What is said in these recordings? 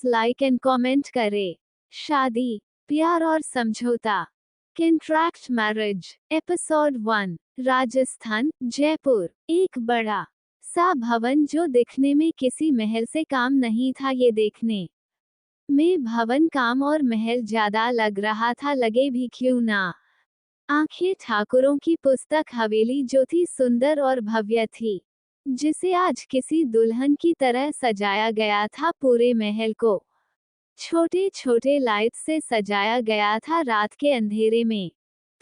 Like and comment करें। शादी, प्यार और समझौता, contract marriage. Episode 1। Rajasthan, Jaipur. एक बड़ा सा भवन जो दिखने में किसी महल से काम नहीं था, ये देखने में भवन काम और महल ज्यादा लग रहा था, लगे भी क्यों ना। आंखें ठाकुरों की पुस्तक हवेली जो थी सुंदर और भव्य थी, जिसे आज किसी दुल्हन की तरह सजाया गया था। पूरे महल को छोटे छोटे लाइट से सजाया गया था रात के अंधेरे में,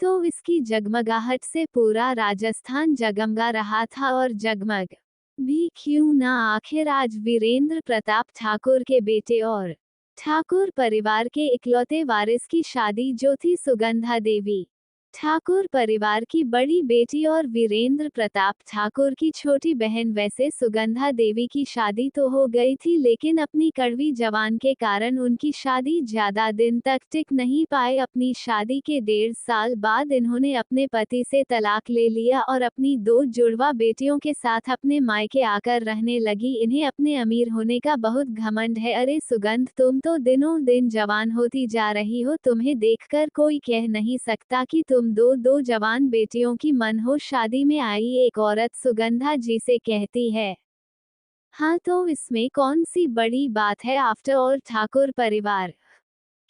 तो इसकी जगमगाहट से पूरा राजस्थान जगमगा रहा था। और जगमग भी क्यों ना, आखिर आज वीरेंद्र प्रताप ठाकुर के बेटे और ठाकुर परिवार के इकलौते वारिस की शादी, जो थी सुगंधा देवी, ठाकुर परिवार की बड़ी बेटी और वीरेंद्र प्रताप ठाकुर की छोटी बहन। वैसे सुगंधा देवी की शादी तो हो गई थी, लेकिन अपनी कड़वी जबान के कारण उनकी शादी ज्यादा दिन तक टिक नहीं पाए। अपनी शादी के 1.5 साल बाद इन्होंने अपने पति से तलाक ले लिया और अपनी 2 जुड़वा बेटियों के साथ अपने मायके आकर रहने लगी। इन्हें अपने अमीर होने का बहुत घमंड है। अरे सुगंध, तुम तो दिनों दिन जवान होती जा रही हो, तुम्हें देखकर कोई कह नहीं सकता कि तुम दो जवान बेटियों की मन हो। शादी में आई एक औरत सुगंधा जी से कहती है, हाँ तो इसमें कौन सी बड़ी बात है, आफ्टर ऑल ठाकुर परिवार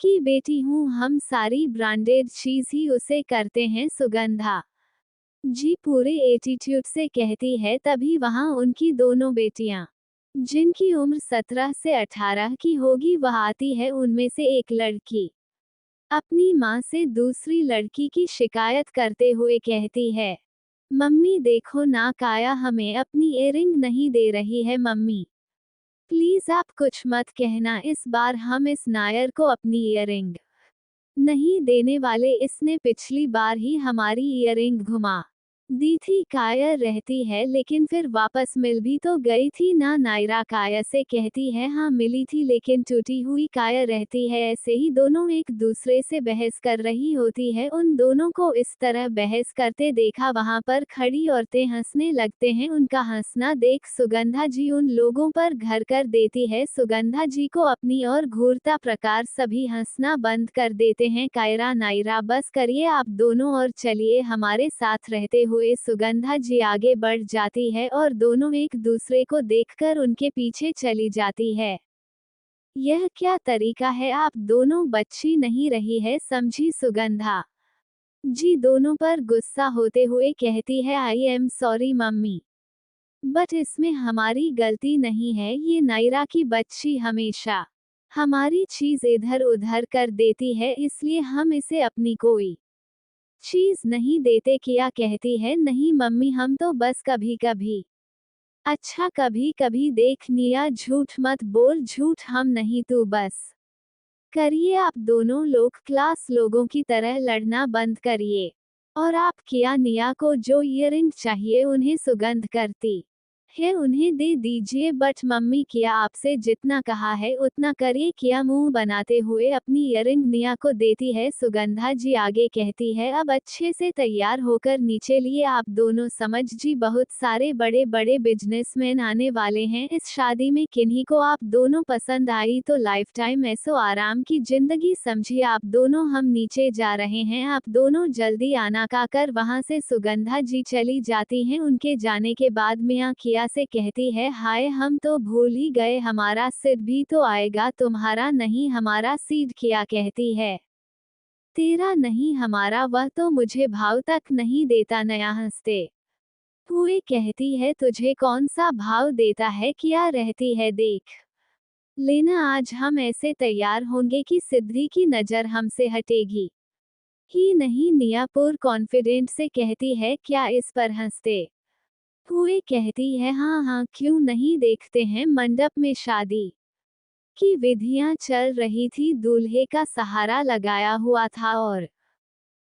की बेटी हूँ, हम सारी ब्रांडेड चीज ही उसे करते हैं। सुगंधा जी पूरे एटीट्यूड से कहती है। तभी वहां उनकी दोनों बेटियां, जिनकी उम्र 17 से 18 की होगी, वह आती है। उनमें से एक लड़की अपनी माँ से दूसरी लड़की की शिकायत करते हुए कहती है, मम्मी देखो ना, काया हमें अपनी इयररिंग नहीं दे रही है। मम्मी प्लीज आप कुछ मत कहना, इस बार हम इस नायर को अपनी इयररिंग नहीं देने वाले, इसने पिछली बार ही हमारी इयररिंग घुमा दी थी। काया रहती है, लेकिन फिर वापस मिल भी तो गई थी ना। नायरा काया से कहती है, हाँ मिली थी, लेकिन टूटी हुई काया रहती है। ऐसे ही दोनों एक दूसरे से बहस कर रही होती है। उन दोनों को इस तरह बहस करते देखा वहां पर खड़ी औरतें हंसने लगते हैं। उनका हंसना देख सुगंधा जी उन लोगों पर घर कर देती है। सुगंधा जी को अपनी ओर घूरता प्रकार सभी हंसना बंद कर देते हैं। कायरा, नायरा बस करिए आप दोनों और चलिए हमारे साथ रहते हुए सुगंधा जी आगे बढ़ जाती है और दोनों एक दूसरे को देखकर उनके पीछे चली जाती है। यह क्या तरीका है, आप दोनों बच्ची नहीं रही है समझी। सुगंधा जी दोनों पर गुस्सा होते हुए कहती है, I am sorry mummy, but इसमें हमारी गलती नहीं है। ये नायरा की बच्ची हमेशा हमारी चीज इधर उधर कर देती है, इसलिए हम इसे अपनी कोई चीज नहीं देते। किया कहती है, नहीं मम्मी, हम तो बस कभी कभी, अच्छा कभी कभी देख। निया झूठ मत बोल, झूठ हम नहीं, तू बस करिए आप दोनों लोग क्लास लोगों की तरह लड़ना बंद करिए। और आप किया, निया को जो इयररिंग चाहिए उन्हें सुगंध करती है उन्हें दे दीजिए। बट मम्मी, किया आपसे जितना कहा है उतना करिए। किया मुंह बनाते हुए अपनी इयररिंग निया को देती है। सुगंधा जी आगे कहती है, अब अच्छे से तैयार होकर नीचे लिए आप दोनों। समझ जी, बहुत सारे बड़े बड़े बिजनेसमैन आने वाले हैं इस शादी में, किन्हीं को आप दोनों पसंद आई तो लाइफ टाइम ऐसो आराम की जिंदगी समझिए। आप दोनों, हम नीचे जा रहे हैं, आप दोनों जल्दी आना। काकर वहां से सुगंधा जी चली जाती हैं। उनके जाने के बाद मियां किया से कहती है, हाय हम तो भूल ही गए, हमारा सिर भी तो आएगा, तुम्हारा नहीं हमारा सीट। किया कहती है, तेरा नहीं हमारा, वह तो मुझे भाव तक नहीं देता। नया हंसते हुए कहती है, तुझे कौन सा भाव देता है, किया रहती है देख लेना, आज हम ऐसे तैयार होंगे कि सिद्धि की नजर हमसे हटेगी ही नहीं। नियापुर कॉन्फिडेंट से कहती है, क्या इस पर हंसते हुए कहती है, हाँ हाँ क्यों नहीं, देखते हैं। मंडप में शादी की विधियां चल रही थी। दूल्हे का सहारा लगाया हुआ था और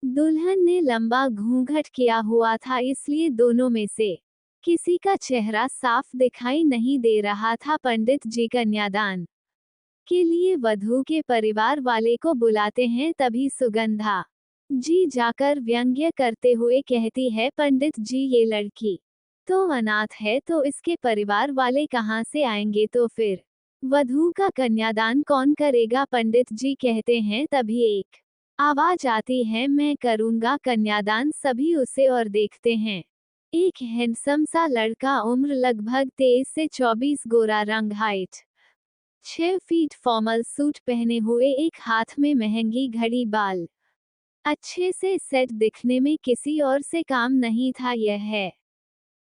दुल्हन ने लंबा घूंघट किया हुआ था, इसलिए दोनों में से किसी का चेहरा साफ दिखाई नहीं दे रहा था। पंडित जी कन्यादान के लिए वधू के परिवार वाले को बुलाते हैं। तभी सुगंधा जी जाकर व्यंग्य करते हुए कहती है, पंडित जी ये लड़की तो अनाथ है, तो इसके परिवार वाले कहाँ से आएंगे। तो फिर वधू का कन्यादान कौन करेगा? पंडित जी कहते हैं। तभी एक आवाज आती है, मैं करूंगा कन्यादान। सभी उसे और देखते हैं। एक हैंडसम सा लड़का, उम्र लगभग 23 से 24, गोरा रंग, हाइट 6 फीट, फॉर्मल सूट पहने हुए, एक हाथ में महंगी घड़ी, बाल अच्छे से सेट, दिखने में किसी और से काम नहीं था। यह है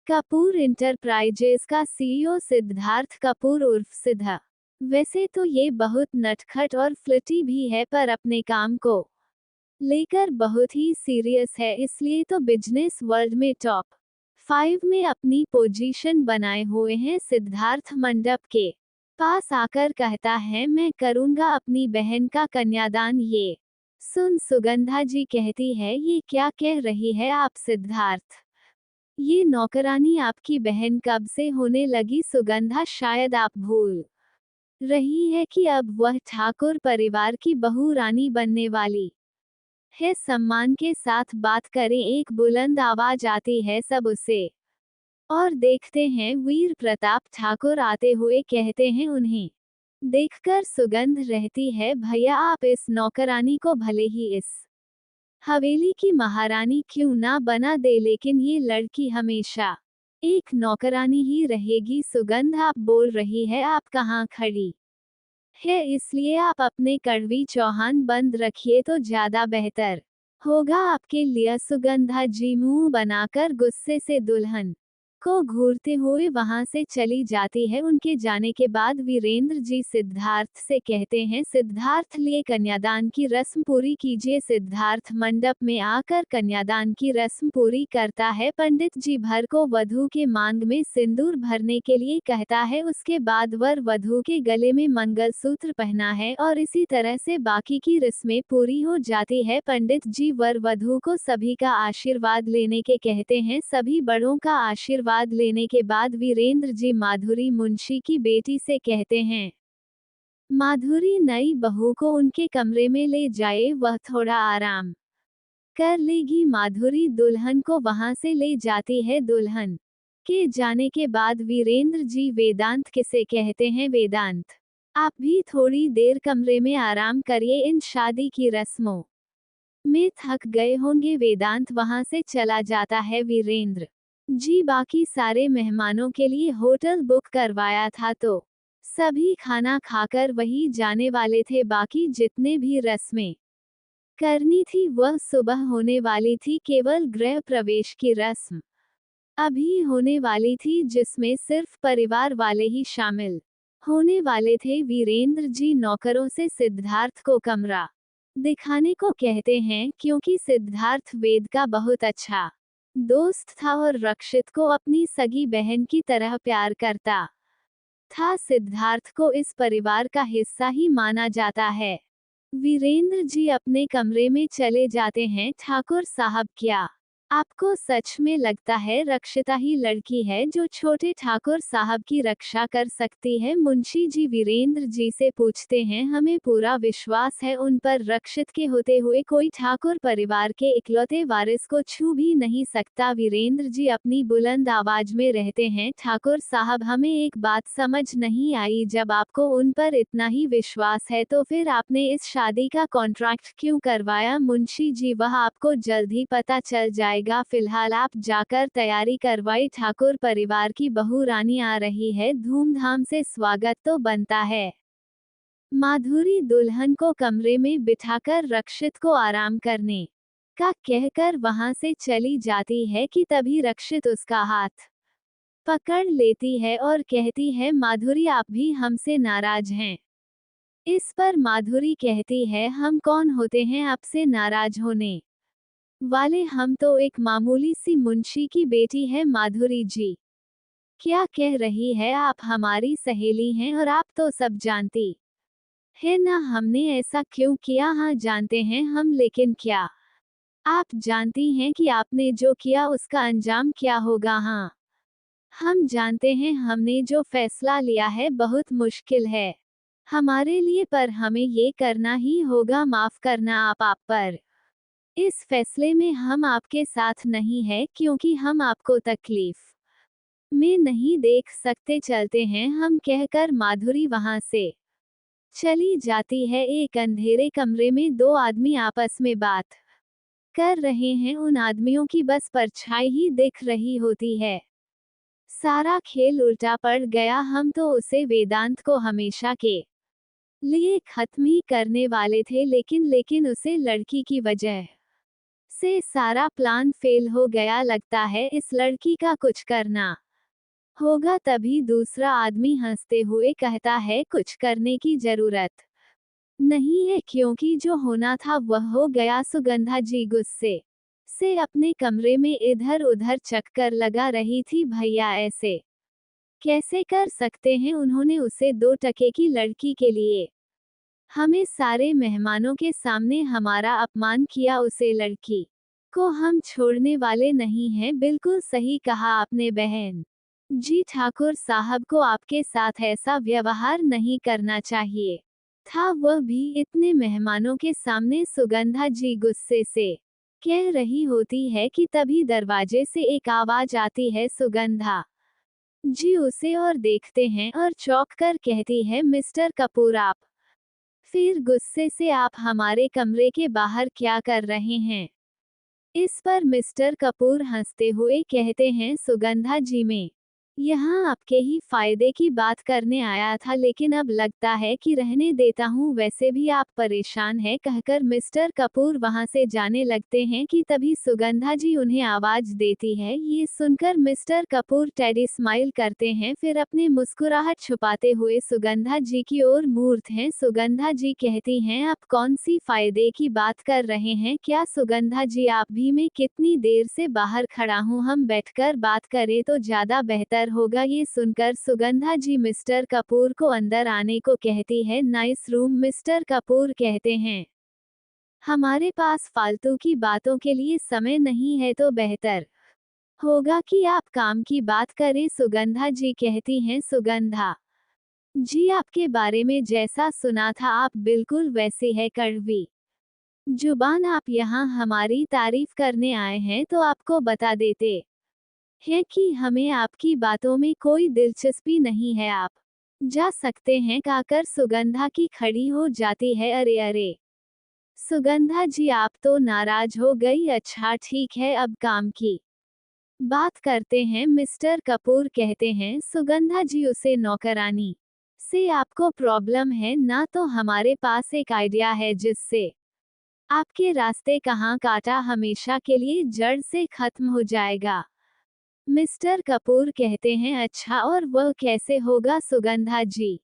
कपूर इंटरप्राइजेज का सीईओ सिद्धार्थ कपूर उर्फ सिद्धा। वैसे तो ये बहुत नटखट और फ्लिटी भी है, पर अपने काम को लेकर बहुत ही सीरियस है, इसलिए तो बिजनेस वर्ल्ड में टॉप 5 में अपनी पोजीशन बनाए हुए हैं। सिद्धार्थ मंडप के पास आकर कहता है, मैं करूंगा अपनी बहन का कन्यादान। ये सुन सुगंधा जी कहती है, ये क्या कह रही है आप सिद्धार्थ? ये नौकरानी आपकी बहन कब से होने लगी? सुगंधा, शायद आप भूल रही है कि अब वह ठाकुर परिवार की बहू रानी बनने वाली है। सम्मान के साथ बात करें, एक बुलंद आवाज आती है। सब उसे और देखते हैं। वीर प्रताप ठाकुर आते हुए कहते हैं। उन्हें देखकर सुगंध रहती है, भैया आप इस नौकरानी को भले ही इस हवेली की महारानी क्यों ना बना दे, लेकिन ये लड़की हमेशा एक नौकरानी ही रहेगी। सुगंध, आप बोल रही है, आप कहाँ खड़ी है, इसलिए आप अपने कड़वी चौहान बंद रखिए तो ज्यादा बेहतर होगा आपके लिए। सुगंधा जी मुंह बनाकर गुस्से से दुल्हन को घूरते हुए वहां से चली जाती है। उनके जाने के बाद वीरेंद्र जी सिद्धार्थ से कहते हैं, सिद्धार्थ, लिए कन्यादान की रस्म पूरी कीजिए। सिद्धार्थ मंडप में आकर कन्यादान की रस्म पूरी करता है। पंडित जी भर को वधू के मांग में सिंदूर भरने के लिए कहता है। उसके बाद वर वधू के गले में मंगलसूत्र पहना है और इसी तरह से बाकी की रस्में पूरी हो जाती है। पंडित जी वर वधू को सभी का आशीर्वाद लेने के कहते हैं। सभी बड़ों का आशीर्वाद लेने के बाद वीरेंद्र जी माधुरी मुंशी की बेटी से कहते हैं, माधुरी नई बहू को उनके कमरे में ले जाए, वह थोड़ा आराम कर लेगी। माधुरी दुल्हन को वहां से ले जाती है। दुल्हन के जाने के बाद वीरेंद्र जी वेदांत किसे कहते हैं, वेदांत, आप भी थोड़ी देर कमरे में आराम करिए, इन शादी की रस्मों में थक गए होंगे। वेदांत वहां से चला जाता है। वीरेंद्र जी बाकी सारे मेहमानों के लिए होटल बुक करवाया था, तो सभी खाना खाकर वही जाने वाले थे। बाकी जितने भी रस्में करनी थी वह सुबह होने वाली थी। केवल गृह प्रवेश की रस्म अभी होने वाली थी, जिसमें सिर्फ परिवार वाले ही शामिल होने वाले थे। वीरेंद्र जी नौकरों से सिद्धार्थ को कमरा दिखाने को कहते हैं, क्योंकि सिद्धार्थ वेद का बहुत अच्छा दोस्त था और रक्षित को अपनी सगी बहन की तरह प्यार करता था। सिद्धार्थ को इस परिवार का हिस्सा ही माना जाता है। वीरेंद्र जी अपने कमरे में चले जाते हैं। ठाकुर साहब, क्या आपको सच में लगता है रक्षिता ही लड़की है जो छोटे ठाकुर साहब की रक्षा कर सकती है? मुंशी जी वीरेंद्र जी से पूछते हैं। हमें पूरा विश्वास है उन पर, रक्षित के होते हुए कोई ठाकुर परिवार के इकलौते वारिस को छू भी नहीं सकता। वीरेंद्र जी अपनी बुलंद आवाज में रहते हैं, ठाकुर साहब, हमें एक बात समझ नहीं आई, जब आपको उन पर इतना ही विश्वास है तो फिर आपने इस शादी का कॉन्ट्रैक्ट क्यों करवाया? मुंशी जी, वह आपको जल्द ही पता चल जाएगा। फिलहाल आप जाकर तैयारी करवाई, ठाकुर परिवार की बहू रानी आ रही है, धूमधाम से स्वागत तो बनता है। माधुरी दुल्हन को कमरे में बिठाकर रक्षित को आराम करने का कहकर वहां से चली जाती है कि तभी रक्षित उसका हाथ पकड़ लेती है और कहती है, माधुरी, आप भी हमसे नाराज हैं? इस पर माधुरी कहती है, हम कौन होते हैं आपसे नाराज होने वाले, हम तो एक मामूली सी मुंशी की बेटी है। माधुरी जी, क्या कह रही है आप? हमारी सहेली हैं और आप तो सब जानती है ना, हमने ऐसा क्यों किया? हाँ जानते हैं हम, लेकिन क्या आप जानती हैं कि आपने जो किया उसका अंजाम क्या होगा? हाँ, हम जानते हैं, हमने जो फैसला लिया है बहुत मुश्किल है हमारे लिए, पर हमें ये करना ही होगा। माफ करना आप पर इस फैसले में हम आपके साथ नहीं है, क्योंकि हम आपको तकलीफ में नहीं देख सकते, चलते हैं हम कहकर माधुरी वहां से चली जाती है। एक अंधेरे कमरे में दो आदमी आपस में बात कर रहे हैं, उन आदमियों की बस परछाई ही दिख रही होती है। सारा खेल उल्टा पड़ गया। हम तो उसे वेदांत को हमेशा के लिए खत्म ही करने वाले थे, लेकिन उसे लड़की की वजह से सारा प्लान फेल हो गया। लगता है इस लड़की का कुछ करना होगा। तभी दूसरा आदमी हंसते हुए कहता है, कुछ करने की जरूरत नहीं है, क्योंकि जो होना था वह हो गया। सुगंधा जी गुस्से से अपने कमरे में इधर उधर चक्कर लगा रही थी। भैया ऐसे कैसे कर सकते हैं, उन्होंने उसे 2 टके की लड़की के लिए हमें सारे मेहमानों के सामने हमारा अपमान किया। उसे लड़की को हम छोड़ने वाले नहीं हैं। बिल्कुल सही कहा आपने बहन जी, ठाकुर साहब को आपके साथ ऐसा व्यवहार नहीं करना चाहिए था, वह भी इतने मेहमानों के सामने। सुगंधा जी गुस्से से कह रही होती है कि तभी दरवाजे से एक आवाज आती है। सुगंधा जी उसे और देखते हैं और चौंक कर कहती है, मिस्टर कपूर आप। फिर गुस्से से, आप हमारे कमरे के बाहर क्या कर रहे हैं? इस पर मिस्टर कपूर हंसते हुए कहते हैं, सुगंधा जी मैं यहाँ आपके ही फायदे की बात करने आया था, लेकिन अब लगता है कि रहने देता हूँ, वैसे भी आप परेशान हैं। कहकर मिस्टर कपूर वहां से जाने लगते हैं कि तभी सुगंधा जी उन्हें आवाज देती है। ये सुनकर मिस्टर कपूर टेडी स्माइल करते हैं, फिर अपनी मुस्कुराहट छुपाते हुए सुगंधा जी की ओर मूर्त हैं। सुगंधा जी कहती हैं, आप कौन सी फायदे की बात कर रहे हैं? क्या सुगंधा जी आप भी? मैं कितनी देर से बाहर खड़ा हूँ, हम बैठकर बात करें तो ज्यादा बेहतर होगा। ये सुनकर सुगंधा जी मिस्टर कपूर को अंदर आने को कहती है। Nice room. मिस्टर कपूर कहते हैं, हमारे पास फालतू की बातों के लिए समय नहीं है, तो बेहतर होगा कि आप काम की बात करें। सुगंधा जी कहती हैं, सुगंधा जी आपके बारे में जैसा सुना था आप बिल्कुल वैसे है कड़वी जुबान। आप यहाँ हमारी तारीफ करने आए हैं तो आपको बता देते है कि हमें आपकी बातों में कोई दिलचस्पी नहीं है, आप जा सकते हैं। कहकर सुगंधा की खड़ी हो जाती है। अरे अरे सुगंधा जी आप तो नाराज हो गई? अच्छा ठीक है, अब काम की बात करते हैं। मिस्टर कपूर कहते हैं, सुगंधा जी उसे नौकरानी से आपको प्रॉब्लम है ना? तो हमारे पास एक आइडिया है जिससे आपके रास्ते कहाँ काटा हमेशा के लिए जड़ से खत्म हो जाएगा। मिस्टर कपूर कहते हैं, अच्छा और वह कैसे होगा? सुगंधा जी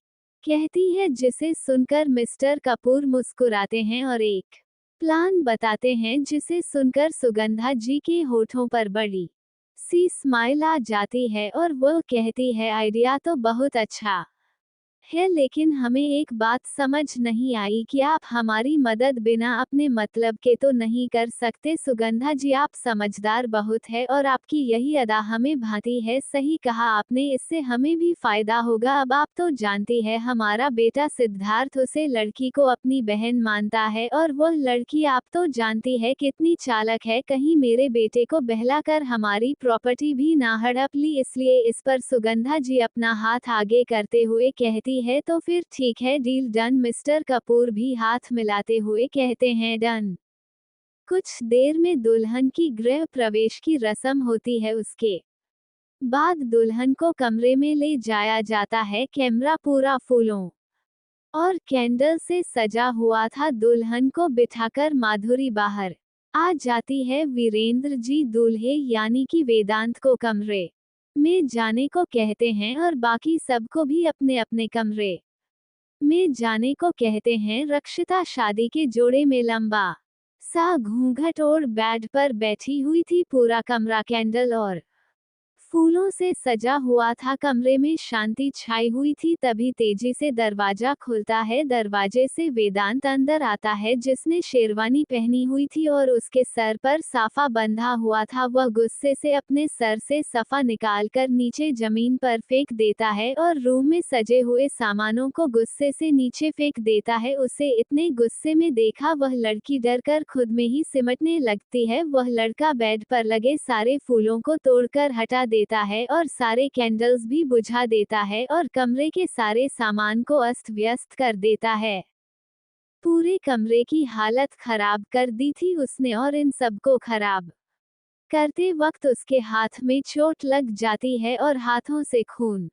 कहती है, जिसे सुनकर मिस्टर कपूर मुस्कुराते हैं और एक प्लान बताते हैं, जिसे सुनकर सुगंधा जी के होठों पर बड़ी सी स्माइल आ जाती है और वह कहती है, आइडिया तो बहुत अच्छा है, लेकिन हमें एक बात समझ नहीं आई कि आप हमारी मदद बिना अपने मतलब के तो नहीं कर सकते। सुगंधा जी आप समझदार बहुत है और आपकी यही अदा हमें भाती है। सही कहा आपने, इससे हमें भी फायदा होगा। अब आप तो जानती है हमारा बेटा सिद्धार्थ उसे लड़की को अपनी बहन मानता है, और वह लड़की आप तो जानती है कितनी चालक है, कहीं मेरे बेटे को बहलाकर हमारी प्रॉपर्टी भी ना हड़प ली। इसलिए इस पर सुगंधा जी अपना हाथ आगे करते हुए कहती है, तो फिर ठीक है, डील डन। मिस्टर कपूर भी हाथ मिलाते हुए कहते हैं, डन। कुछ देर में दुल्हन की गृह प्रवेश की रस्म होती है। उसके बाद दुल्हन को कमरे में ले जाया जाता है। कैमरा पूरा फूलों और कैंडल से सजा हुआ था। दुल्हन को बिठाकर माधुरी बाहर आ जाती है। वीरेंद्र जी दूल्हे यानी कि वेदांत को कमरे में जाने को कहते हैं और बाकी सबको भी अपने अपने कमरे में जाने को कहते हैं। रक्षिता शादी के जोड़े में लंबा सा घूंघट और बेड पर बैठी हुई थी। पूरा कमरा कैंडल और फूलों से सजा हुआ था। कमरे में शांति छाई हुई थी। तभी तेजी से दरवाजा खुलता है। दरवाजे से वेदांत अंदर आता है, जिसने शेरवानी पहनी हुई थी और उसके सर पर साफा बंधा हुआ था। वह गुस्से से अपने सर से सफा निकालकर नीचे जमीन पर फेंक देता है और रूम में सजे हुए सामानों को गुस्से से नीचे फेंक देता है। उसे इतने गुस्से में देखा वह लड़की डरकर खुद में ही सिमटने लगती है। वह लड़का बेड पर लगे सारे फूलों को तोड़कर हटा देता देता है और सारे कैंडल्स भी बुझा देता है और कमरे के सारे सामान को अस्त व्यस्त कर देता है। पूरे कमरे की हालत खराब कर दी थी उसने और इन सबको खराब करते वक्त उसके हाथ में चोट लग जाती है और हाथों से खून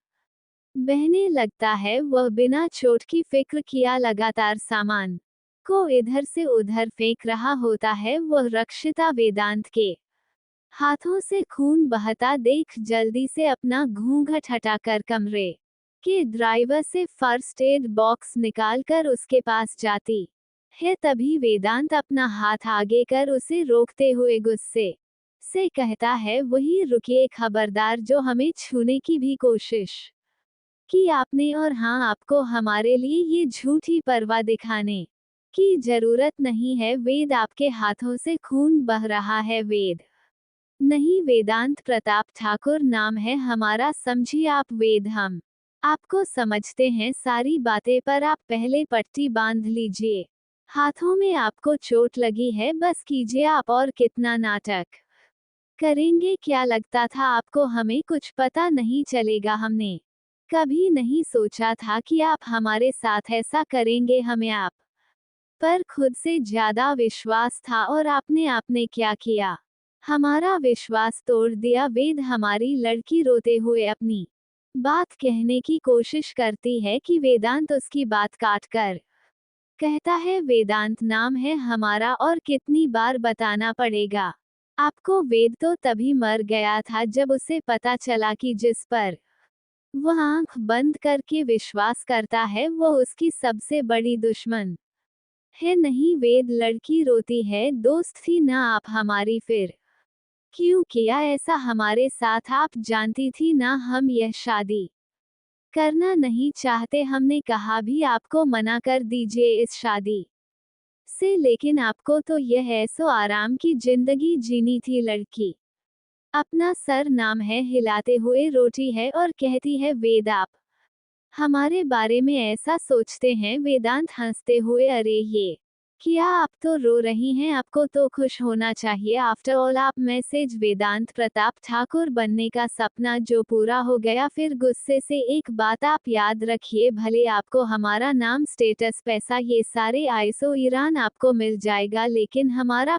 बहने लगता है। वह बिना चोट की फिक्र किया लगातार सामान को इधर से उधर फेंक रहा होता है। वह रक्षिता वेदांत के हाथों से खून बहता देख जल्दी से अपना घूंघट हटाकर कमरे के ड्राइवर से फर्स्ट एड बॉक्स निकालकर उसके पास जाती है। तभी वेदांत अपना हाथ आगे कर उसे रोकते हुए गुस्से से कहता है, वही रुकिए खबरदार, जो हमें छूने की भी कोशिश की आपने, और हाँ, आपको हमारे लिए ये झूठी परवाह दिखाने की जरूरत नहीं है। वेद, आपके हाथों से खून बह रहा है। वेद नहीं, वेदांत प्रताप ठाकुर नाम है हमारा, समझिए आप। वेद, हम आपको समझते हैं सारी बातें, पर आप पहले पट्टी बांध लीजिए। हाथों में आपको चोट लगी है, बस कीजिए आप। और कितना नाटक करेंगे? क्या लगता था आपको हमें कुछ पता नहीं चलेगा? हमने कभी नहीं सोचा था कि आप हमारे साथ ऐसा करेंगे। हमें आप पर खुद से ज्यादा विश्वास था, और आपने क्या किया? हमारा विश्वास तोड़ दिया। वेद, हमारी लड़की रोते हुए अपनी बात कहने की कोशिश करती है कि वेदांत उसकी बात काट कर कहता है, वेदांत नाम है हमारा, और कितनी बार बताना पड़ेगा आपको? वेद तो तभी मर गया था जब उसे पता चला कि जिस पर वह आंख बंद करके विश्वास करता है वो उसकी सबसे बड़ी दुश्मन है। नहीं वेद, लड़की रोती है, दोस्त थी ना आप हमारी, फिर क्यों किया ऐसा हमारे साथ? आप जानती थी ना हम यह शादी करना नहीं चाहते। हमने कहा भी आपको मना कर दीजिए इस शादी से, लेकिन आपको तो यह ऐसो आराम की जिंदगी जीनी थी। लड़की अपना सर नाम है हिलाते हुए रोटी है और कहती है, वेद, आप हमारे बारे में ऐसा सोचते हैं? वेदांत हंसते हुए, अरे ये क्या, आप तो रो रही हैं, आपको तो खुश होना चाहिए। आफ्टर ऑल आप मैसेज वेदांत प्रताप ठाकुर बनने का सपना जो पूरा हो गया। फिर गुस्से से, एक बात आप याद रखिए, भले आपको हमारा नाम, स्टेटस, पैसा, ये सारे आइसो ईरान आपको मिल जाएगा, लेकिन हमारा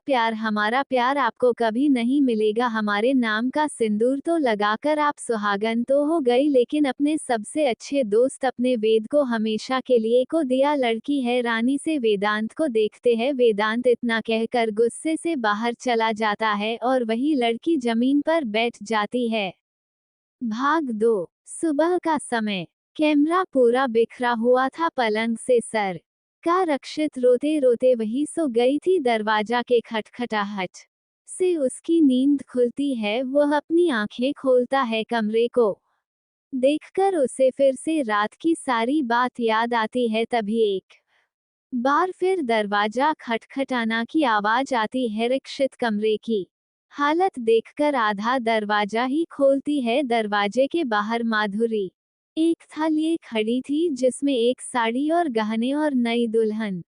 प्यार आपको कभी नहीं मिलेगा। हमारे नाम का सिंदूर तो लगाकर आप सुहागन तो हो गई, लेकिन अपने सबसे अच्छे दोस्त अपने वेद को हमेशा के लिए को दिया। लड़की है रानी से वेदांत को देखते हैं। वेदांत इतना कहकर गुस्से से बाहर चला जाता है और वही लड़की जमीन पर बैठ जाती है। भाग 2। सुबह का समय। कैमरा पूरा बिखरा हुआ था पलंग से सर का रक्षित रोते रोते वही सो गई थी। दरवाजा के खटखटाहट से उसकी नींद खुलती है। वह अपनी आंखें खोलता है। कमरे को देखकर उसे फिर से रात की सारी बात याद आती है। तभी एक बार फिर दरवाजा खटखटाना की आवाज आती है। रक्षित कमरे की हालत देखकर आधा दरवाजा ही खोलती है। दरवाजे के बाहर माधुरी एक थल लिए खड़ी थी, जिसमें एक साड़ी और गहने और नई दुल्हन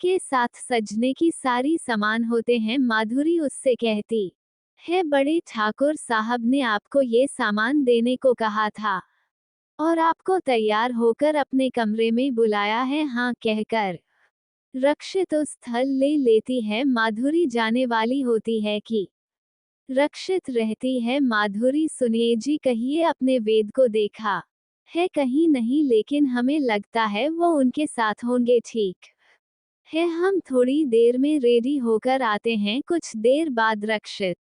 के साथ सजने की सारी सामान होते हैं। माधुरी उससे कहती है, बड़े ठाकुर साहब ने आपको ये सामान देने को कहा था और आपको तैयार होकर अपने कमरे में बुलाया है। हाँ कहकर रक्षित उस स्थल ले लेती है। माधुरी जाने वाली होती है कि रक्षित रहती है। माधुरी, सुनिए जी, कहिए अपने वेद को देखा है कहीं नहीं? लेकिन हमें लगता है वो उनके साथ होंगे। ठीक है, हम थोड़ी देर में रेडी होकर आते हैं। कुछ देर बाद रक्षित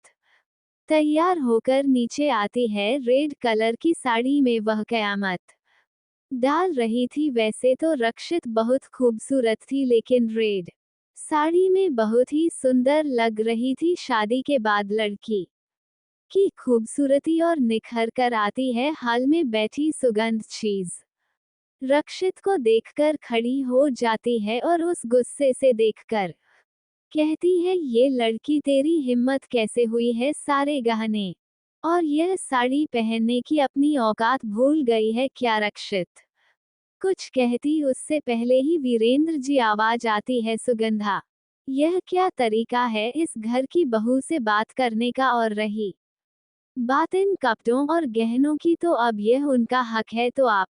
तैयार होकर नीचे आती है। रेड कलर की साड़ी में वह कयामत डाल रही थी। वैसे तो रक्षित बहुत खूबसूरत थी, लेकिन रेड साड़ी में बहुत ही सुंदर लग रही थी। शादी के बाद लड़की की खूबसूरती और निखर कर आती है। हाल में बैठी सुगंध चीज रक्षित को देखकर खड़ी हो जाती है और उस गुस्से से देखकर कहती है, ये लड़की, तेरी हिम्मत कैसे हुई है? सारे गहने और यह साड़ी पहनने की अपनी औकात भूल गई है क्या? रक्षित कुछ कहती उससे पहले ही वीरेंद्र जी आवाज आती है, सुगंधा, यह क्या तरीका है इस घर की बहू से बात करने का? और रही बात इन कपड़ों और गहनों की तो अब यह उनका हक है, तो आप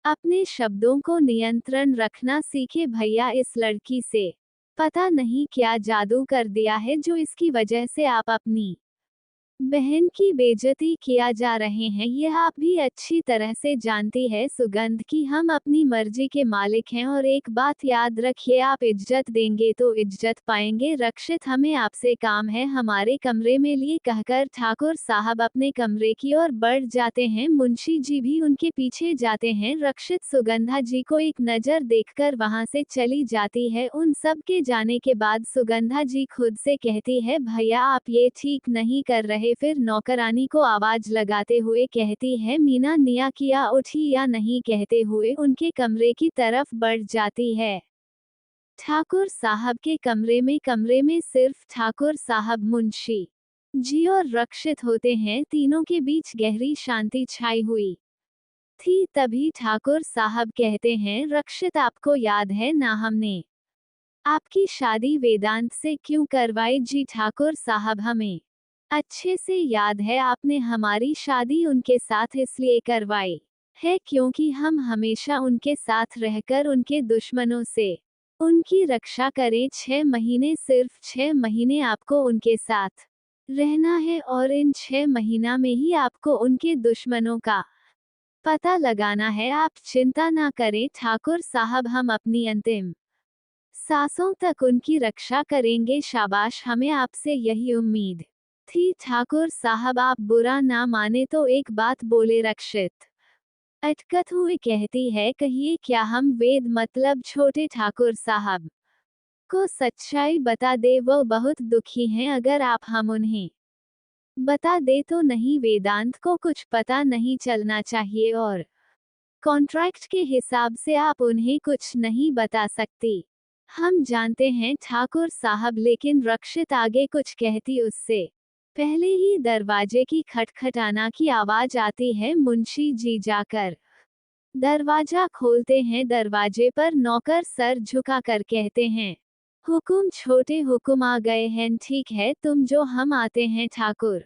अपने शब्दों को नियंत्रण रखना सीखे भैया। इस लड़की से पता नहीं क्या जादू कर दिया है जो इसकी वजह से आप अपनी बहन की बेइज्जती किया जा रहे हैं। यह आप भी अच्छी तरह से जानती है सुगंध कि हम अपनी मर्जी के मालिक हैं, और एक बात याद रखिए, आप इज्जत देंगे तो इज्जत पाएंगे। रक्षित, हमें आपसे काम है, हमारे कमरे में लिए, कहकर ठाकुर साहब अपने कमरे की ओर बढ़ जाते हैं। मुंशी जी भी उनके पीछे जाते हैं। रक्षित सुगंधा जी को एक नज़र देखकर वहां से चली जाती है। उन सब के जाने के बाद सुगंधा जी खुद से कहती है, भैया आप ये ठीक नहीं कर रहे। फिर नौकरानी को आवाज लगाते हुए कहती है, मीना निया किया उठी या नहीं, कहते हुए उनके कमरे की तरफ बढ़ जाती है। ठाकुर साहब के कमरे में सिर्फ ठाकुर साहब, मुंशी जी और रक्षित होते हैं। तीनों के बीच गहरी शांति छाई हुई थी। तभी ठाकुर साहब कहते हैं, रक्षित आपको याद है ना, हमने आपकी शादी वेदांत से क्यों करवाई? जी ठाकुर साहब, हमें अच्छे से याद है, आपने हमारी शादी उनके साथ इसलिए करवाई है क्योंकि हम हमेशा उनके साथ रहकर उनके दुश्मनों से उनकी रक्षा करें। 6 महीने, सिर्फ 6 महीने आपको उनके साथ रहना है, और इन 6 महीना में ही आपको उनके दुश्मनों का पता लगाना है। आप चिंता ना करें ठाकुर साहब, हम अपनी अंतिम सांसों तक उनकी रक्षा करेंगे। शाबाश, हमें आपसे यही उम्मीद थी। ठाकुर साहब आप बुरा ना माने तो एक बात बोले? रक्षित अटकत हुए कहती है, कहिए क्या? हम वेद मतलब छोटे ठाकुर साहब को सच्चाई बता दे, वो बहुत दुखी हैं। अगर आप हम उन्हें बता दे तो नहीं, वेदांत को कुछ पता नहीं चलना चाहिए, और कॉन्ट्रैक्ट के हिसाब से आप उन्हें कुछ नहीं बता सकती। हम जानते हैं ठाकुर साहब, लेकिन रक्षित आगे कुछ कहती उससे पहले ही दरवाजे की खटखटाना की आवाज आती है। मुंशी जी जाकर दरवाजा खोलते हैं। दरवाजे पर नौकर सर झुकाकर कहते हैं, हुकुम छोटे, हुकुम आ गए हैं। ठीक है, तुम जो, हम आते हैं। ठाकुर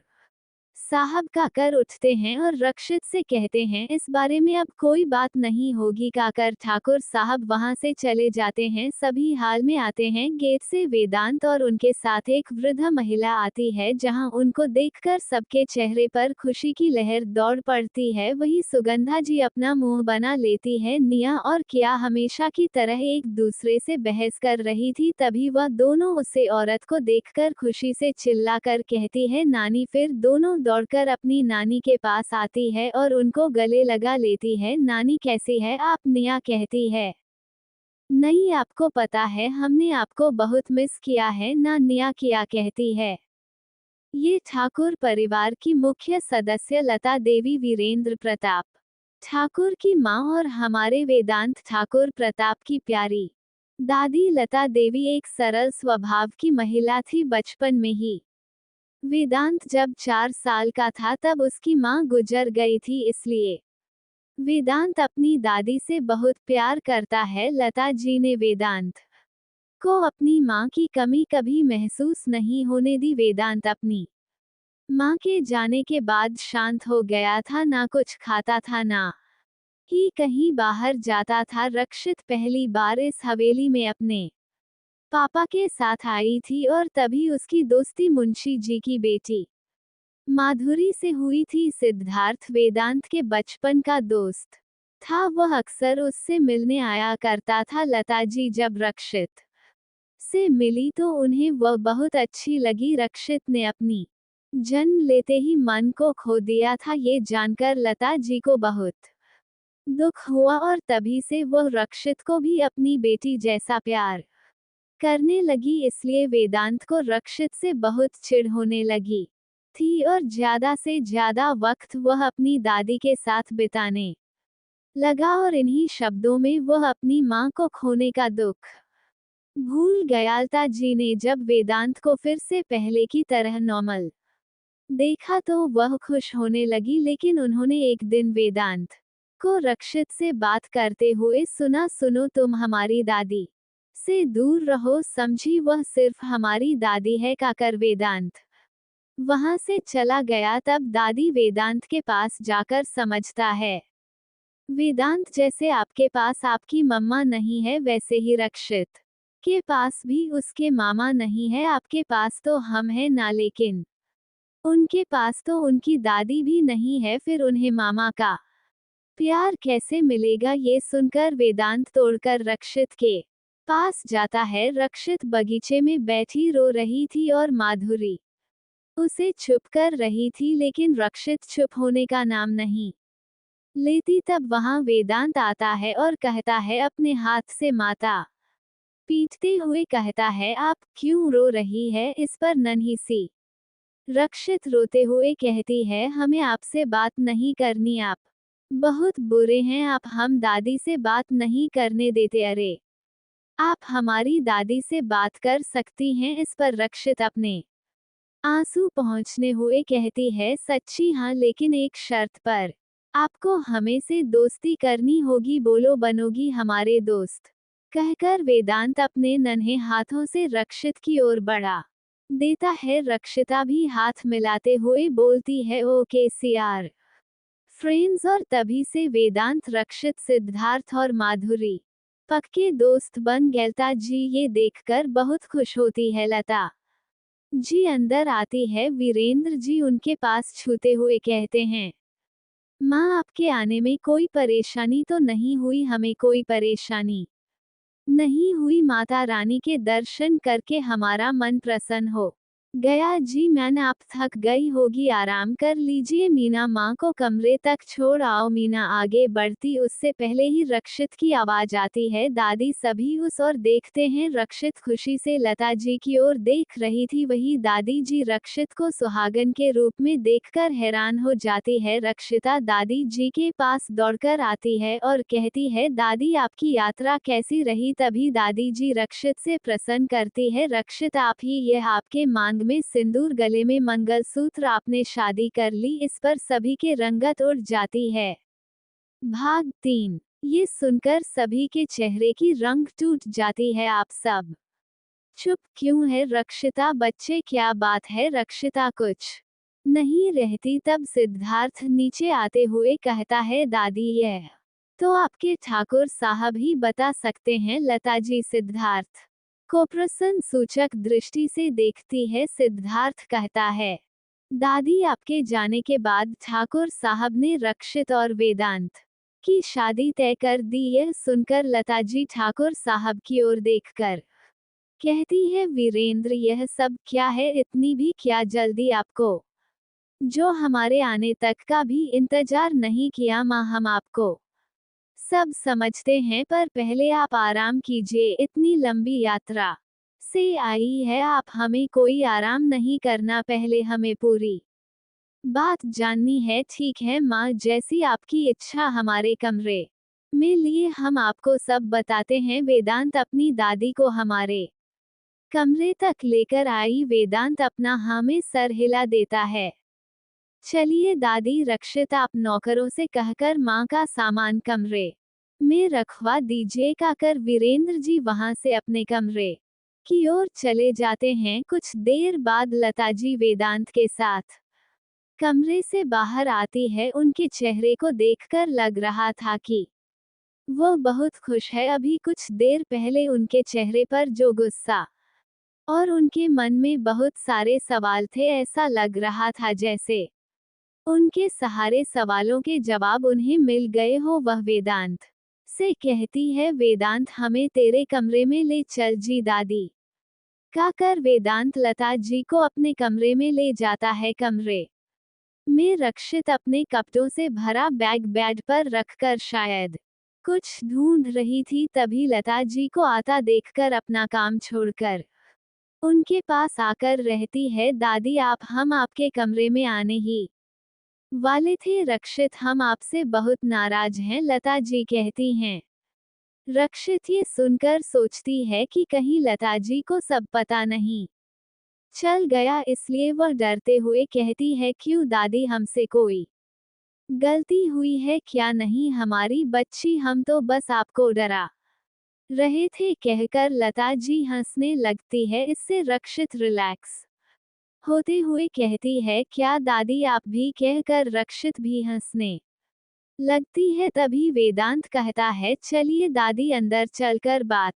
साहब काकर उठते हैं और रक्षित से कहते हैं, इस बारे में अब कोई बात नहीं होगी। काकर ठाकुर साहब वहां से चले जाते हैं। सभी हाल में आते हैं। गेट से वेदांत और उनके साथ एक वृद्ध महिला आती है, जहां उनको देखकर सबके चेहरे पर खुशी की लहर दौड़ पड़ती है। वही सुगंधा जी अपना मुंह बना लेती है। निया और किया हमेशा की तरह एक दूसरे से बहस कर रही थी। तभी वह दोनों उसे औरत को देखकर खुशी से चिल्लाकर कहती है, नानी। फिर दोनों दौड़कर अपनी नानी के पास आती है और उनको गले लगा लेती है। नानी कैसी है आप? निया कहती है, नहीं, आपको पता है हमने आपको बहुत मिस किया है ना। निया किया कहती है, ये ठाकुर परिवार की मुख्य सदस्य लता देवी वीरेंद्र प्रताप ठाकुर की माँ और हमारे वेदांत ठाकुर प्रताप की प्यारी दादी लता देवी एक सरल स्वभाव की महिला थी। बचपन में ही वेदांत जब 4 साल का था तब उसकी माँ गुजर गई थी, इसलिए वेदांत अपनी दादी से बहुत प्यार करता है। लता जी ने वेदांत को अपनी माँ की कमी कभी महसूस नहीं होने दी। वेदांत अपनी माँ के जाने के बाद शांत हो गया था, ना कुछ खाता था ना ही कहीं बाहर जाता था। रक्षित पहली बार इस हवेली में अपने पापा के साथ आई थी, और तभी उसकी दोस्ती मुंशी जी की बेटी माधुरी से हुई थी। सिद्धार्थ वेदांत के बचपन का दोस्त था, वह अक्सर उससे मिलने आया करता था। लता जी जब रक्षित से मिली तो उन्हें वह बहुत अच्छी लगी। रक्षित ने अपनी जन्म लेते ही मन को खो दिया था, ये जानकर लता जी को बहुत दुख हुआ, और तभी से वह रक्षित को भी अपनी बेटी जैसा प्यार करने लगी। इसलिए वेदांत को रक्षित से बहुत चिढ़ होने लगी थी, और ज्यादा से ज्यादा वक्त वह अपनी दादी के साथ बिताने लगा, और इन्हीं शब्दों में वह अपनी माँ को खोने का दुख भूल गया। लता जी ने जब वेदांत को फिर से पहले की तरह नॉर्मल देखा तो वह खुश होने लगी, लेकिन उन्होंने एक दिन वेदांत को रक्षित से बात करते हुए सुना, सुनो तुम हमारी दादी से दूर रहो, समझी, वह सिर्फ हमारी दादी है। काकर वेदांत वहां से चला गया। तब दादी वेदांत के पास जाकर समझता है, वेदांत, जैसे आपके पास आपकी मम्मा नहीं है वैसे ही रक्षित के पास भी उसके मामा नहीं है। आपके पास तो हम हैं ना, लेकिन उनके पास तो उनकी दादी भी नहीं है, फिर उन्हें मामा का प्यार कैसे मिलेगा? ये सुनकर वेदांत तोड़कर रक्षित के पास जाता है। रक्षित बगीचे में बैठी रो रही थी और माधुरी उसे चुप कर रही थी, लेकिन रक्षित चुप होने का नाम नहीं लेती। तब वहां वेदांत आता है और कहता है, अपने हाथ से माता पीटते हुए कहता है, आप क्यों रो रही है? इस पर नन्ही सी रक्षित रोते हुए कहती है, हमें आपसे बात नहीं करनी, आप बहुत बुरे हैं, आप हम दादी से बात नहीं करने देते। अरे, आप हमारी दादी से बात कर सकती हैं। इस पर रक्षित अपने आंसू पहुंचने हुए कहती है, सच्ची हाँ, लेकिन एक शर्त पर। आपको हमें से दोस्ती करनी होगी, बोलो बनोगी हमारे दोस्त? कहकर वेदांत अपने नन्हे हाथों से रक्षित की ओर बढ़ा देता है। रक्षिता भी हाथ मिलाते हुए बोलती है, ओके सीआर फ्रेंड्स। और तभी से वेदांत, रक्षित, सिद्धार्थ और माधुरी पक्के दोस्त बन गए। लता जी ये देखकर बहुत खुश होती है। लता जी अंदर आती है। वीरेंद्र जी उनके पास छूते हुए कहते हैं, माँ, आपके आने में कोई परेशानी तो नहीं हुई? हमें कोई परेशानी नहीं हुई, माता रानी के दर्शन करके हमारा मन प्रसन्न हो गया जी। मैन, आप थक गई होगी, आराम कर लीजिए। मीना माँ को कमरे तक छोड़ आओ। मीना आगे बढ़ती, उससे पहले ही रक्षित की आवाज आती है, दादी। सभी उस ओर देखते हैं। रक्षित खुशी से लता जी की ओर देख रही थी। वही दादी जी रक्षित को सुहागन के रूप में देखकर हैरान हो जाती है। रक्षिता दादी जी के पास दौड़कर आती है और कहती है, दादी आपकी यात्रा कैसी रही? तभी दादी जी रक्षित से प्रश्न करती है, रक्षित, आप ही यह आपके मांग में सिंदूर, गले में मंगलसूत्र, आपने शादी कर ली? इस पर सभी के रंगत उड़ जाती है। भाग 3। ये सुनकर सभी के चेहरे की रंग टूट जाती है। आप सब चुप क्यों है? रक्षिता, बच्चे, क्या बात है? रक्षिता कुछ नहीं रहती। तब सिद्धार्थ नीचे आते हुए कहता है, दादी यह तो आपके ठाकुर साहब ही बता सकते हैं। लता जी सिद्धार्थ को प्रसन्न सूचक दृष्टि से देखती है। सिद्धार्थ कहता है, दादी आपके जाने के बाद ठाकुर साहब ने रक्षित और वेदांत की शादी तय कर दी। यह सुनकर लता जी ठाकुर साहब की ओर देखकर कहती है, वीरेंद्र, यह सब क्या है? इतनी भी क्या जल्दी आपको, जो हमारे आने तक का भी इंतजार नहीं किया? माँ, हम आपको सब समझते हैं, पर पहले आप आराम कीजिए। इतनी लंबी यात्रा से आई है, आप हमें कोई आराम नहीं करना? पहले हमें पूरी बात जाननी है। ठीक है माँ, जैसी आपकी इच्छा। हमारे कमरे में लिए हम आपको सब बताते हैं। वेदांत अपनी दादी को हमारे कमरे तक लेकर आई। वेदांत अपना हाँ में सर हिला देता है। चलिए दादी। रक्षित, आप नौकरों से कहकर माँ का सामान कमरे में रखवा दीजिए। कहकर वीरेंद्र जी वहां से अपने कमरे की ओर चले जाते हैं। कुछ देर बाद लता जी वेदांत के साथ कमरे से बाहर आती है। उनके चेहरे को देखकर लग रहा था कि वो बहुत खुश है। अभी कुछ देर पहले उनके चेहरे पर जो गुस्सा और उनके मन में बहुत सारे सवाल थे, ऐसा लग रहा था जैसे उनके सारे सवालों के जवाब उन्हें मिल गए हो। वह वेदांत से कहती है, वेदांत, हमें तेरे कमरे में ले चल जी। दादी कहकर वेदांत लता जी को अपने कमरे में ले जाता है। कमरे में रक्षित अपने कपड़ों से भरा बैग बेड पर रखकर शायद कुछ ढूंढ रही थी। तभी लता जी को आता देखकर अपना काम छोड़कर उनके पास आकर रहती है, दादी आप, हम आपके कमरे में आने ही वाले थे। रक्षित, हम आपसे बहुत नाराज हैं, लता जी कहती हैं। रक्षित ये सुनकर सोचती है कि कहीं लता जी को सब पता नहीं चल गया, इसलिए वह डरते हुए कहती है, क्यों दादी, हमसे कोई गलती हुई है क्या? नहीं हमारी बच्ची, हम तो बस आपको डरा रहे थे। कहकर लता जी हंसने लगती है। इससे रक्षित रिलैक्स होते हुए कहती है, क्या दादी आप भी, कहकर रक्षित भी हंसने लगती है। तभी वेदांत कहता है, चलिए दादी अंदर चलकर बात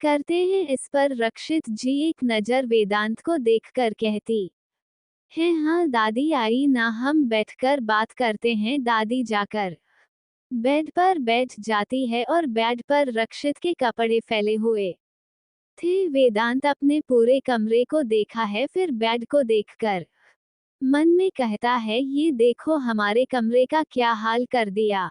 करते हैं इस पर। रक्षित जी एक नज़र वेदांत को देखकर कहती है, हाँ दादी आई ना, हम बैठकर बात करते हैं। दादी जाकर बेड पर बैठ जाती है और बेड पर रक्षित के कपड़े फैले हुए थे। वेदांत अपने पूरे कमरे को देखा है, फिर बेड को देखकर मन में कहता है, ये देखो हमारे कमरे का क्या हाल कर दिया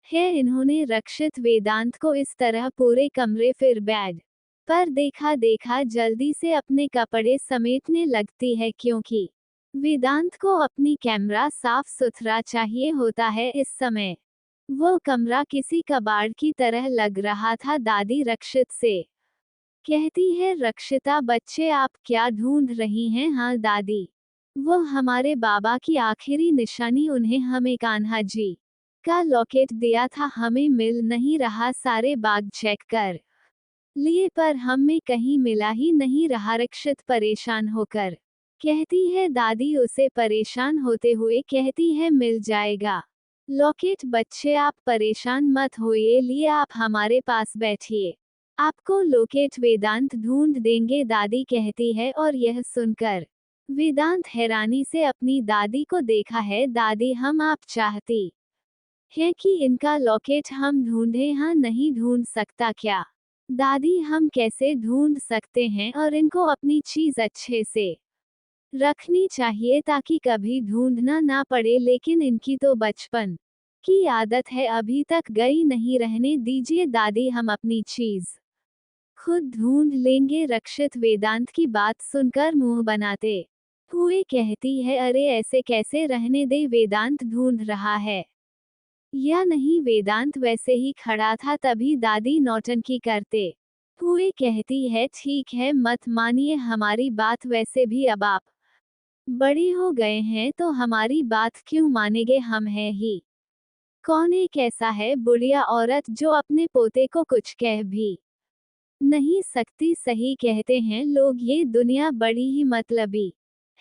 है इन्होंने। रक्षित वेदांत को इस तरह पूरे कमरे फिर बेड पर देखा देखा जल्दी से अपने कपड़े समेटने लगती है, क्योंकि वेदांत को अपनी कैमरा साफ सुथरा चाहिए होता है इस समय। वो कमरा किसी कबाड़ की तरह लग रहा था। दादी रक्षित से कहती है, रक्षिता बच्चे आप क्या ढूंढ रही हैं? हाँ दादी, वो हमारे बाबा की आखिरी निशानी, उन्हें हमें कान्हा जी का लॉकेट दिया था, हमें मिल नहीं रहा। सारे बाग चेक कर लिए पर हमें कहीं मिला ही नहीं रहा। रक्षित परेशान होकर कहती है, दादी उसे परेशान होते हुए कहती है, मिल जाएगा लॉकेट। बच्चे आप परेशान मत होइए, लिए आप हमारे पास बैठिए, आपको लॉकेट वेदांत ढूंढ देंगे। दादी कहती है, और यह सुनकर वेदांत हैरानी से अपनी दादी को देखा है। दादी हम आप चाहती है कि इनका लॉकेट हम ढूंढें? हाँ नहीं ढूंढ सकता क्या दादी, हम कैसे ढूंढ सकते हैं? और इनको अपनी चीज अच्छे से रखनी चाहिए ताकि कभी ढूंढना ना पड़े, लेकिन इनकी तो बचपन की आदत है, अभी तक गई नहीं। रहने दीजिए दादी, हम अपनी चीज खुद ढूंढ लेंगे। रक्षित वेदांत की बात सुनकर मुंह बनाते हुए कहती है, अरे ऐसे कैसे, रहने दे, वेदांत ढूंढ रहा है या नहीं। वेदांत वैसे ही खड़ा था, तभी दादी नौटंकी करते हुए कहती है, ठीक है मत मानिए हमारी बात, वैसे भी अब आप बड़े हो गए हैं तो हमारी बात क्यों मानेंगे, हम हैं ही कौन। एक ऐसा है बुढ़िया औरत जो अपने पोते को कुछ कह भी नहीं सकती। सही कहते हैं लोग, ये दुनिया बड़ी ही मतलबी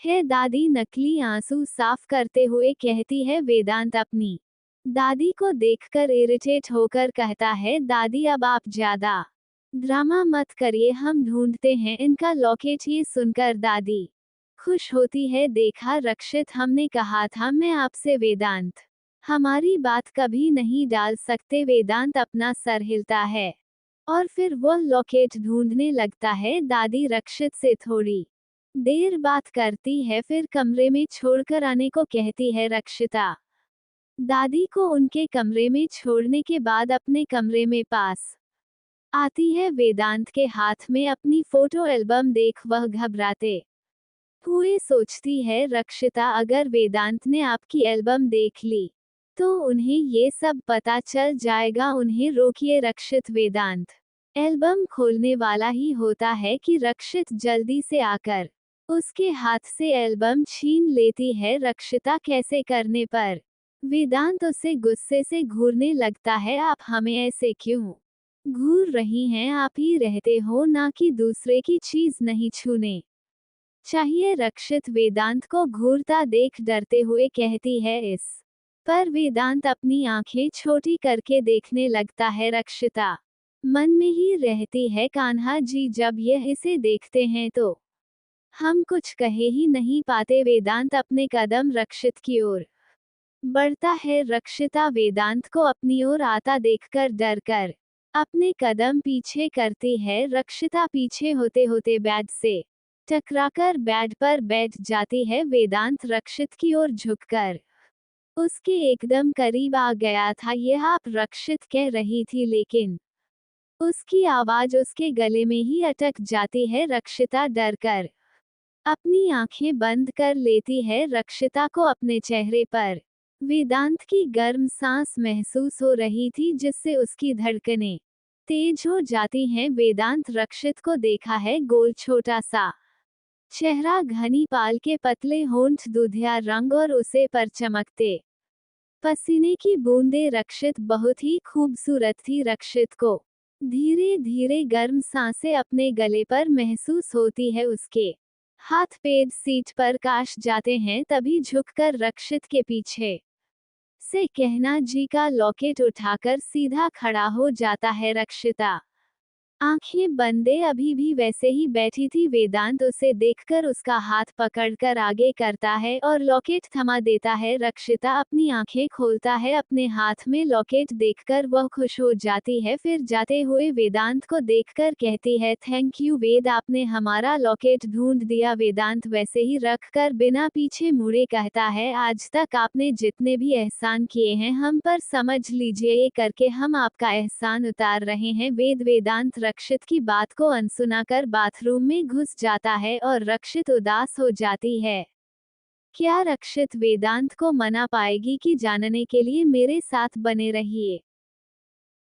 है। दादी नकली आंसू साफ करते हुए कहती है। वेदांत अपनी दादी को देखकर इरिटेट होकर कहता है, दादी अब आप ज्यादा ड्रामा मत करिए, हम ढूंढते हैं इनका लॉकेट। ये सुनकर दादी खुश होती है, देखा रक्षित, हमने कहा था मैं आपसे, वेदांत हमारी बात कभी नहीं डाल सकते। वेदांत अपना सर हिलता है और फिर वह लॉकेट ढूंढने लगता है। दादी रक्षित से थोड़ी देर बात करती है, फिर कमरे में छोड़कर आने को कहती है। रक्षिता दादी को उनके कमरे में छोड़ने के बाद अपने कमरे में पास आती है। वेदांत के हाथ में अपनी फोटो एल्बम देख वह घबराते हुए सोचती है, रक्षिता अगर वेदांत ने आपकी एल्बम देख ली तो उन्हें ये सब पता चल जाएगा, उन्हें रोकिए। रक्षित वेदांत एल्बम खोलने वाला ही होता है कि रक्षित जल्दी से आकर उसके हाथ से एल्बम छीन लेती है। रक्षिता कैसे करने पर वेदांत उसे गुस्से से घूरने लगता है, आप हमें ऐसे क्यों घूर रही हैं? आप ही रहते हो ना कि दूसरे की चीज नहीं छूने चाहिए। रक्षित वेदांत को घूरता देख डरते हुए कहती है। इस पर वेदांत अपनी आंखें छोटी करके देखने लगता है। रक्षिता मन में ही रहती है, कान्हा जी जब यह इसे देखते हैं तो हम कुछ कहे ही नहीं पाते। वेदांत अपने कदम रक्षित की ओर बढ़ता है। रक्षिता वेदांत को अपनी ओर आता देखकर डर कर अपने कदम पीछे करती है। रक्षिता पीछे होते होते बेड से टकराकर बेड पर बैठ जाती है। वेदांत रक्षित की ओर झुककर उसके एकदम करीब आ गया था। यह आप, रक्षित कह रही थी, लेकिन उसकी आवाज उसके गले में ही अटक जाती है। रक्षिता डरकर अपनी आंखें बंद कर लेती है। रक्षिता को अपने चेहरे पर वेदांत की गर्म सांस महसूस हो रही थी, जिससे उसकी धड़कनें तेज हो जाती हैं। वेदांत रक्षित को देखा है, गोल छोटा सा चेहरा, घनी पाल के पतले होंठ, दूधिया रंग और उसे पर चमकते पसीने की बूंदें। रक्षित बहुत ही खूबसूरत थी। रक्षित को धीरे धीरे गर्म सांसें अपने गले पर महसूस होती है। उसके हाथ पैर सीट पर काश जाते हैं, तभी झुककर रक्षित के पीछे से कहना जी का लॉकेट उठाकर सीधा खड़ा हो जाता है रक्षिता। आंखें बंदे अभी भी वैसे ही बैठी थी। वेदांत उसे देखकर उसका हाथ पकड़कर आगे करता है और लॉकेट थमा देता है। रक्षिता अपनी आंखें खोलता है, अपने हाथ में लॉकेट देखकर वह खुश हो जाती है। फिर जाते हुए वेदांत को देखकर कहती है, थैंक यू वेद, आपने हमारा लॉकेट ढूंढ दिया। वेदांत वैसे ही रख कर बिना पीछे मुड़े कहता है, आज तक आपने जितने भी एहसान किए हैं हम पर, समझ लीजिए ये करके हम आपका एहसान उतार रहे हैं। वेदांत रक्षित की बात को अनसुना कर बाथरूम में घुस जाता है और रक्षित उदास हो जाती है। क्या रक्षित वेदांत को मना पाएगी कि जानने के लिए मेरे साथ बने रहिए।